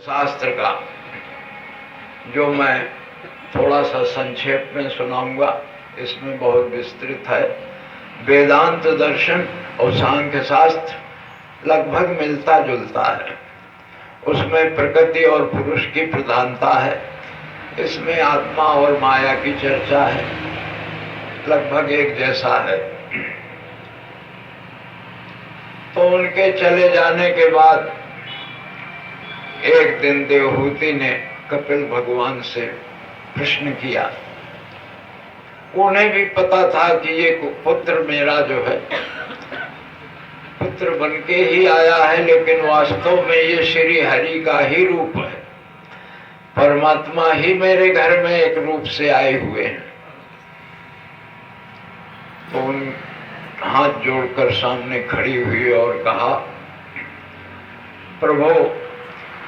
शास्त्र का जो मैं थोड़ा सा संक्षेप में सुनाऊंगा, इसमें बहुत विस्तृत है। वेदांत दर्शन और सांख्य शास्त्र लगभग मिलता जुलता है। उसमें प्रकृति और पुरुष की प्रधानता है, इसमें आत्मा और माया की चर्चा है, लगभग एक जैसा है। तो उनके चले जाने के बाद एक दिन देवहूति ने कपिल भगवान से प्रश्न किया। उन्हें भी पता था कि ये पुत्र मेरा जो है पुत्र बनके ही आया है, लेकिन वास्तव में ये श्री हरि का ही रूप है। परमात्मा ही मेरे घर में एक रूप से आए हुए हैं। तो उन हाथ जोड़कर सामने खड़ी हुई और कहा, प्रभु,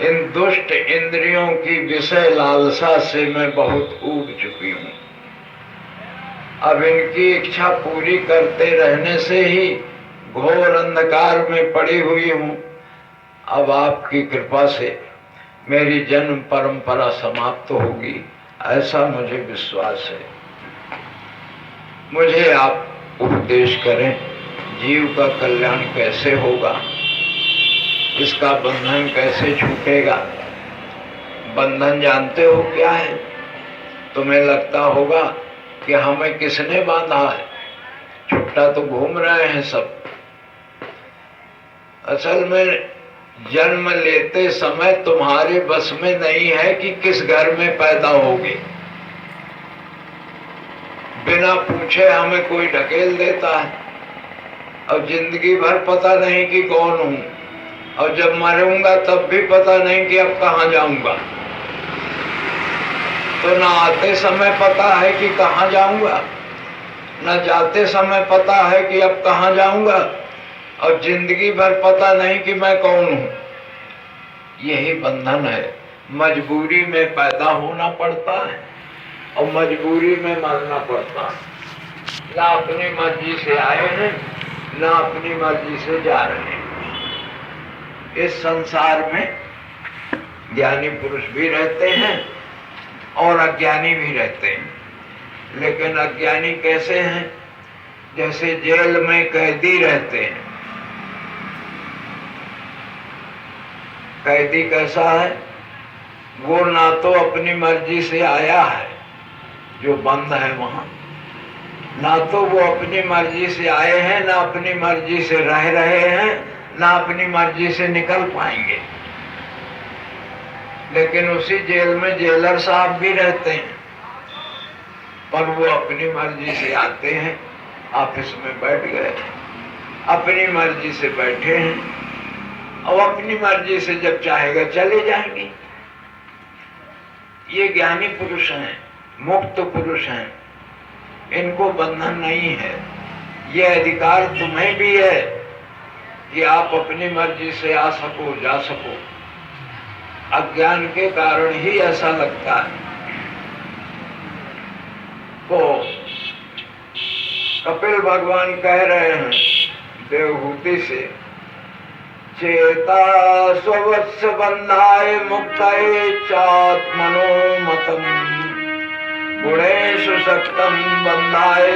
इन दुष्ट इंद्रियों की विषय लालसा से मैं बहुत ऊब चुकी हूँ। अब इनकी इच्छा पूरी करते रहने से ही घोर अंधकार में पड़ी हुई हूँ। अब आपकी कृपा से मेरी जन्म परंपरा समाप्त होगी, ऐसा मुझे विश्वास है। मुझे आप उपदेश करें, जीव का कल्याण कैसे होगा, इसका बंधन कैसे छूटेगा। बंधन जानते हो क्या है? तुम्हें लगता होगा कि हमें किसने बांधा है, छुट्टा तो घूम रहे हैं सब। असल में जन्म लेते समय तुम्हारे बस में नहीं है कि किस घर में पैदा होगे। बिना पूछे हमें कोई ढकेल देता है और जिंदगी भर पता नहीं कि कौन हूं, और जब मरूंगा तब भी पता नहीं कि अब कहाँ जाऊंगा। तो ना आते समय पता है कि कहाँ जाऊंगा, ना जाते समय पता है कि अब कहाँ जाऊंगा, और जिंदगी भर पता नहीं कि मैं कौन हूं। यही बंधन है। मजबूरी में पैदा होना पड़ता है और मजबूरी में मरना पड़ता है। ना अपनी मर्जी से आए हैं, ना अपनी मर्जी से जा रहे हैं। इस संसार में ज्ञानी पुरुष भी रहते हैं और अज्ञानी भी रहते हैं। लेकिन अज्ञानी कैसे हैं? जैसे जेल में कैदी रहते हैं। कैदी कैसा है? वो ना तो अपनी मर्जी से आया है, जो बंद है वहां, ना तो वो अपनी मर्जी से आए हैं, ना अपनी मर्जी से रह रहे हैं, ना अपनी मर्जी से निकल पाएंगे। लेकिन उसी जेल में जेलर साहब भी रहते हैं, पर वो अपनी मर्जी से आते हैं, ऑफिस में बैठ गए, अपनी मर्जी से बैठे हैं, और अपनी मर्जी से जब चाहेगा चले जाएंगे। ये ज्ञानी पुरुष हैं, मुक्त पुरुष हैं, इनको बंधन नहीं है। ये अधिकार तुम्हें भी है कि आप अपनी मर्जी से आ सको, जा सको। अज्ञान के कारण ही ऐसा लगता है। तो कपिल भगवान कह रहे हैं देवहूति से, चेता स्ववत्स बंधाय मुक्ताय चात्मनो मतम गुणेषु सक्तम बंधाय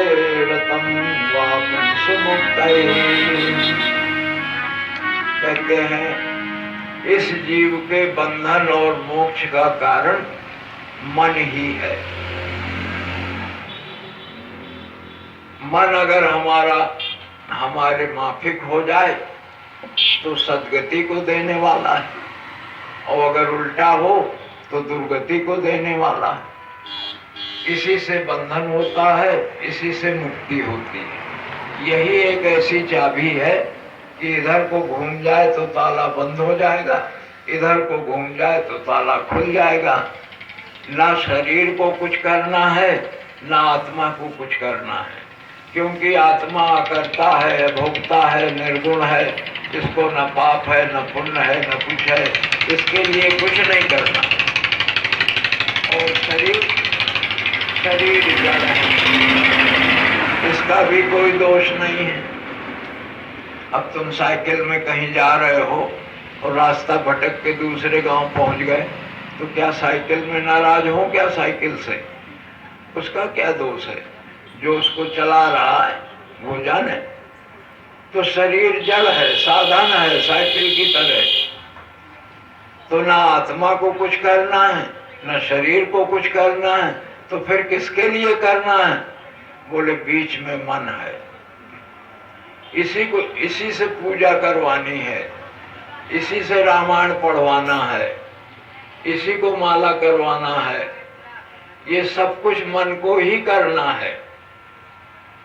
रतम वापंसु मुक्ताय। कहते हैं इस जीव के बंधन और मोक्ष का कारण मन ही है। मन अगर हमारे माफिक हो जाए तो सद्गति को देने वाला है, और अगर उल्टा हो तो दुर्गति को देने वाला है। इसी से बंधन होता है, इसी से मुक्ति होती है। यही एक ऐसी चाबी है कि इधर को घूम जाए तो ताला बंद हो जाएगा, इधर को घूम जाए तो ताला खुल जाएगा। ना शरीर को कुछ करना है, ना आत्मा को कुछ करना है, क्योंकि आत्मा करता है, भोगता है, निर्गुण है। इसको न पाप है, न पुण्य है, न कुछ है, इसके लिए कुछ नहीं करना। और शरीर जड़ है, इसका भी कोई दोष नहीं है। अब तुम साइकिल में कहीं जा रहे हो और रास्ता भटक के दूसरे गांव पहुंच गए, तो क्या साइकिल में नाराज हो? क्या साइकिल से? उसका क्या दोष है? जो उसको चला रहा है वो जाने। तो शरीर जड़ है, साधन है साइकिल की तरह। तो ना आत्मा को कुछ करना है, ना शरीर को कुछ करना है, तो फिर किसके लिए करना है? बोले बीच में मन है, इसी से पूजा करवानी है, इसी से रामायण पढ़वाना है, इसी को माला करवाना है। ये सब कुछ मन को ही करना है।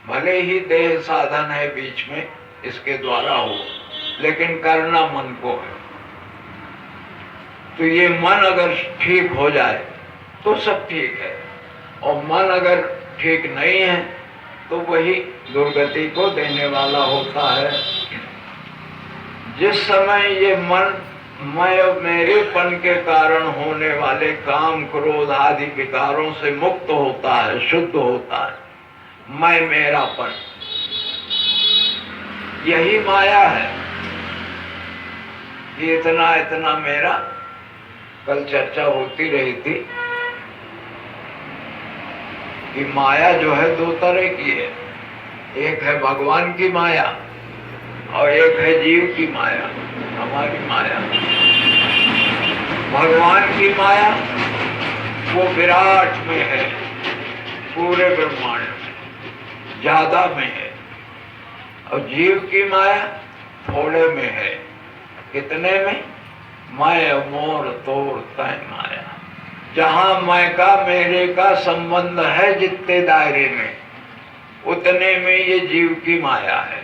भले ही देह साधन है बीच में इसके द्वारा हो, लेकिन करना मन को है। तो ये मन अगर ठीक हो जाए तो सब ठीक है, और मन अगर ठीक नहीं है तो वही दुर्गति को देने वाला होता है। जिस समय ये मन मैं और मेरेपन के कारण होने वाले काम क्रोध आदि विकारों से मुक्त होता है, शुद्ध होता है, मैं मेरापन, यही माया है। ये इतना इतना मेरा। कल चर्चा होती रही थी कि माया जो है दो तरह की है, एक है भगवान की माया और एक है जीव की माया, हमारी माया। भगवान की माया वो विराट में है, पूरे ब्रह्मांड में, ज्यादा में है, और जीव की माया थोड़े में है। कितने में? मैं मोर तोर तय माया। जहां मैं का मेरे का संबंध है जितने दायरे में, उतने में ये जीव की माया है।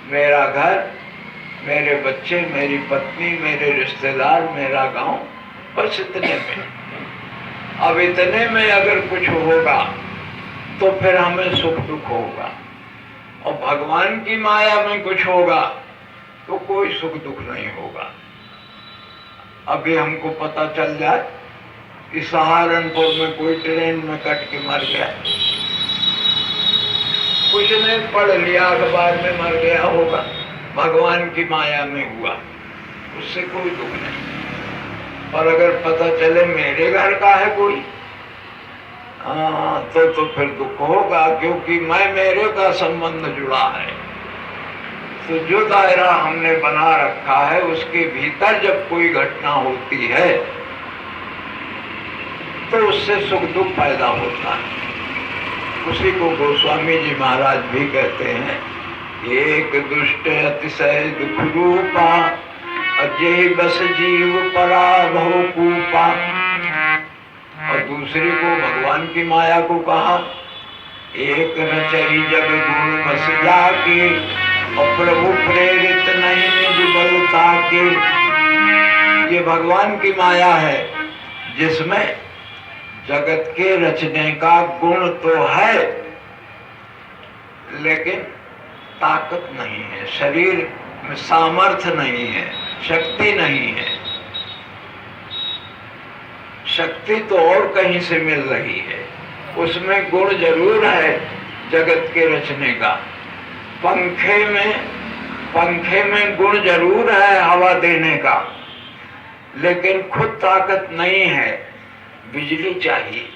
मेरा घर, मेरे बच्चे, मेरी पत्नी, मेरे रिश्तेदार, मेरा गांव, बस इतने में। अब इतने में अगर कुछ होगा तो फिर हमें सुख दुख होगा, और भगवान की माया में कुछ होगा तो कोई सुख दुख नहीं होगा। अभी हमको पता चल जाए कि सहारनपुर में कोई ट्रेन में कट के मर गया, कुछ नहीं पढ़ लिया अखबार में, मर गया होगा, भगवान की माया में हुआ, उससे कोई दुख नहीं। और अगर पता चले मेरे घर का है कोई, तो फिर दुख होगा, क्योंकि मैं मेरे का संबंध जुड़ा है। तो जो दायरा हमने बना रखा है उसके भीतर जब कोई घटना होती है तो उससे सुख दुख पैदा होता है। उसी को गोस्वामी जी महाराज भी कहते हैं, एक दुष्ट अतिशय दुख रूपा, अजय बस जीव पराभव कूपा। और दूसरे को भगवान की माया को कहा, एक रचई जग गुण बस जाके, और प्रभु प्रेरित नहीं निज बलता के। ये भगवान की माया है जिसमें जगत के रचने का गुण तो है, लेकिन ताकत नहीं है, शरीर में सामर्थ्य नहीं है, शक्ति नहीं है। शक्ति तो और कहीं से मिल रही है, उसमें गुण जरूर है जगत के रचने का। पंखे में गुण जरूर है हवा देने का, लेकिन खुद ताकत नहीं है, बिजली चाहिए।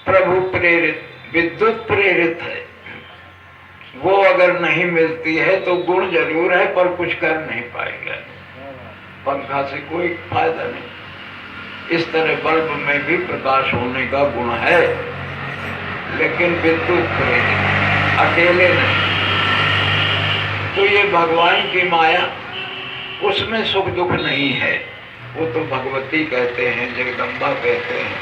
प्रभु प्रेरित, विद्युत प्रेरित है, वो अगर नहीं मिलती है तो गुण जरूर है पर कुछ कर नहीं पाएगा, पंखा से कोई फायदा नहीं। इस तरह बल्ब में भी प्रकाश होने का गुण है, लेकिन विद्युत प्रेरित, अकेले नहीं। तो ये भगवान की माया, उसमें सुख दुख नहीं है। वो तो भगवती कहते हैं, जगदम्बा कहते हैं,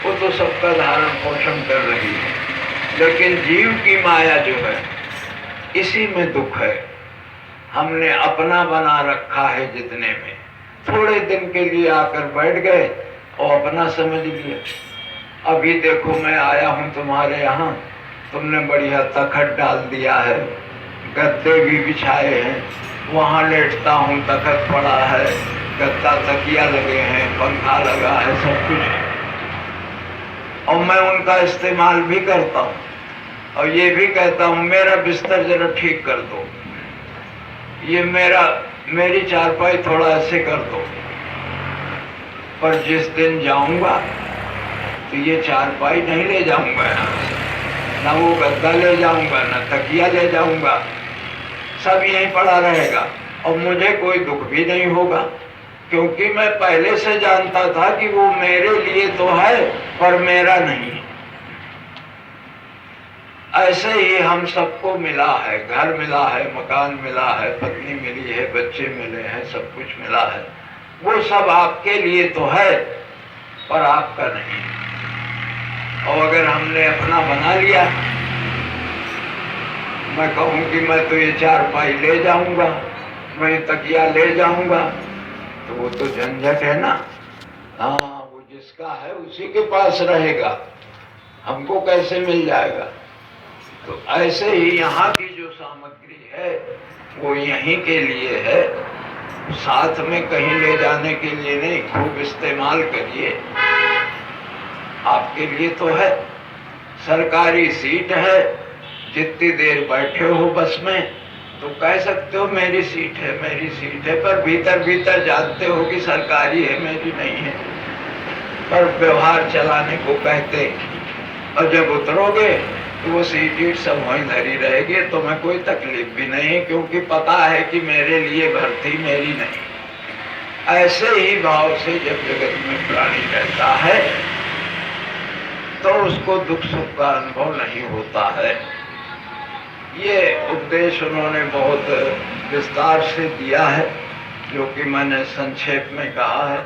वो तो सबका धारण पोषण कर रही है। लेकिन जीव की माया जो है, इसी में दुख है। हमने अपना बना रखा है जितने में, थोड़े दिन के लिए आकर बैठ गए और अपना समझ लिया। अभी देखो मैं आया हूँ तुम्हारे यहाँ, तुमने बढ़िया तखत डाल दिया है, गद्दे भी बिछाए हैं, वहाँ लेटता हूँ, तखत पड़ा है, गद्दा तकिया लगे हैं, पंखा लगा है, सब कुछ है, और मैं उनका इस्तेमाल भी करता हूँ। और ये भी कहता हूँ मेरा बिस्तर जरा ठीक कर दो, ये मेरा मेरी चारपाई थोड़ा ऐसे कर दो, पर जिस दिन जाऊंगा तो ये चारपाई नहीं ले जाऊंगा यहाँ से, ना वो गद्दा ले जाऊंगा, ना तकिया ले जाऊंगा, सब यहीं पड़ा रहेगा और मुझे कोई दुख भी नहीं होगा, क्योंकि मैं पहले से जानता था कि वो मेरे लिए तो है पर मेरा नहीं। ऐसे ही हम सबको मिला है, घर मिला है, मकान मिला है, पत्नी मिली है, बच्चे मिले हैं, सब कुछ मिला है। वो सब आपके लिए तो है पर आपका नहीं। और अगर हमने अपना बना लिया, मैं कहूँ कि मैं तो ये चारपाई ले जाऊंगा, मैं ये तकिया ले जाऊंगा, तो वो तो झंझट है ना। हाँ, वो जिसका है उसी के पास रहेगा, हमको कैसे मिल जाएगा। तो ऐसे ही यहाँ की जो सामग्री है वो यहीं के लिए है, साथ में कहीं ले जाने के लिए नहीं। खूब इस्तेमाल करिए, आपके लिए तो है। सरकारी सीट है, जितनी देर बैठे हो बस में तो कह सकते हो मेरी सीट है, मेरी सीट है, पर भीतर भीतर जानते हो कि सरकारी है, मेरी नहीं है। पर व्यवहार चलाने को कहते, और जब उतरोगे तो वो सीट सब वहीं धरी रहेगी, तो मैं कोई तकलीफ भी नहीं, क्योंकि पता है कि मेरे लिए भर्ती मेरी नहीं। ऐसे ही भाव से जब जगत में प्राणी रहता है तो उसको दुख सुख का अनुभव नहीं होता है। ये उपदेश उन्होंने बहुत विस्तार से दिया है, जो कि मैंने संक्षेप में कहा है।